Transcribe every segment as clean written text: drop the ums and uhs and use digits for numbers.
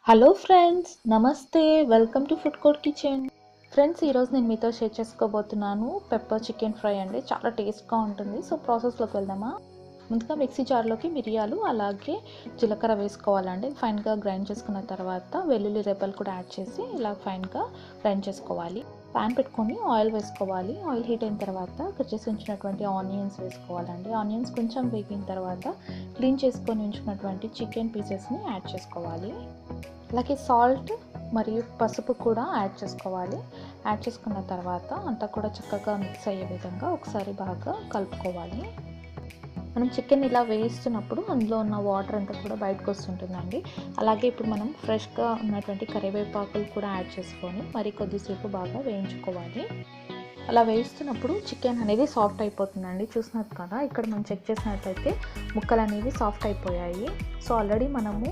Hello friends, నమస్తే. Welcome to food court kitchen. Friends, ఈరోజు నేను మీతో షేర్ చేసుకోబోతున్నాను పెప్పర్ చికెన్ ఫ్రై అండి. చాలా టేస్ట్గా ఉంటుంది. సో ప్రాసెస్లోకి వెళ్దామా? ముందుగా మిక్సీ జార్లోకి మిరియాలు అలాగే జీలకర్ర వేసుకోవాలండి. ఫైన్గా గ్రైండ్ చేసుకున్న తర్వాత వెల్లుల్లి రెబ్బలు కూడా యాడ్ చేసి ఇలా ఫైన్గా గ్రైండ్ చేసుకోవాలి. ప్యాన్ పెట్టుకొని ఆయిల్ వేసుకోవాలి. ఆయిల్ హీట్ అయిన తర్వాత కట్ చేసి ఉంచినటువంటి ఆనియన్స్ వేసుకోవాలండి. ఆనియన్స్ కొంచెం వేగిన తర్వాత క్లీన్ చేసుకొని ఉంచుకున్నటువంటి చికెన్ పీసెస్ని యాడ్ చేసుకోవాలి. అలాగే సాల్ట్ మరియు పసుపు కూడా యాడ్ చేసుకోవాలి. యాడ్ చేసుకున్న తర్వాత అంతా కూడా చక్కగా మిక్స్ అయ్యే విధంగా ఒకసారి బాగా కలుపుకోవాలి. మనం చికెన్ ఇలా వేయిస్తున్నప్పుడు అందులో ఉన్న వాటర్ అంతా కూడా బయటకు వస్తుంటుందండి. అలాగే ఇప్పుడు మనం ఫ్రెష్గా ఉన్నటువంటి కరివేపాకులు కూడా యాడ్ చేసుకొని మరి కొద్దిసేపు బాగా వేయించుకోవాలి. అలా వేయిస్తున్నప్పుడు చికెన్ అనేది సాఫ్ట్ అయిపోతుందండి. చూసినారు కదా, ఇక్కడ మనం చెక్ చేసినట్లయితే ముక్కలు అనేవి సాఫ్ట్ అయిపోయాయి. సో ఆల్రెడీ మనము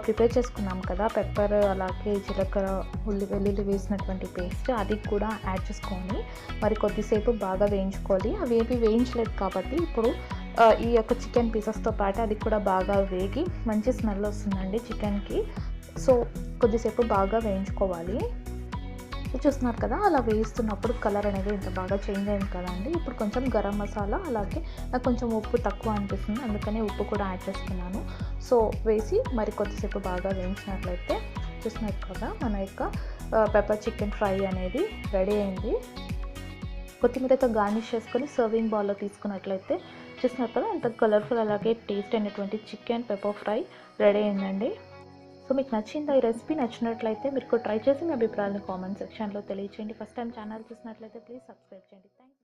ప్రిపేర్ చేసుకున్నాం కదా పెప్పర్ అలాగే జీలకర్ర వెల్లుల్లి వేసినటువంటి పేస్ట్, అది కూడా యాడ్ చేసుకొని మరి కొద్దిసేపు బాగా వేయించుకోవాలి. అవి ఏవి వేయించలేదు కాబట్టి ఇప్పుడు ఈ యొక్క చికెన్ పీసెస్తో పాటు అది కూడా బాగా వేగి మంచి స్మెల్ వస్తుందండి చికెన్కి. సో కొద్దిసేపు బాగా వేయించుకోవాలి. చూస్తున్నారు కదా, అలా వేయిస్తున్నప్పుడు కలర్ అనేది ఇంత బాగా చేంజ్ అయింది కదండి. ఇప్పుడు కొంచెం గరం మసాలా అలాగే నాకు కొంచెం ఉప్పు తక్కువ అనిపిస్తుంది, అందుకని ఉప్పు కూడా యాడ్ చేస్తున్నాను. సో వేసి మరి కొద్దిసేపు బాగా వేయించినట్లయితే చూస్తున్నారు కదా, మన యొక్క పెప్పర్ చికెన్ ఫ్రై అనేది రెడీ అయింది. కొత్తిమీరతో గార్నిష్ చేసుకొని సర్వింగ్ బౌల్లో తీసుకున్నట్లయితే చూస్తున్నారు కదా, ఎంత కలర్ఫుల్ అలాగే టేస్ట్ అయినటువంటి చికెన్ పెప్పర్ ఫ్రై రెడీ అయిందండి. సో మీకు నచ్చిందా ఈ రెసిపీ? నచ్చినట్లయితే మీరు ట్రై చేసి మీ అభిప్రాయాలను కామెంట్ సెక్షన్లో తెలియచేయండి. ఫస్ట్ టైం ఛానల్ చూసినట్లయితే ప్లీజ్ సబ్స్క్రైబ్ చేయండి. థ్యాంక్స్.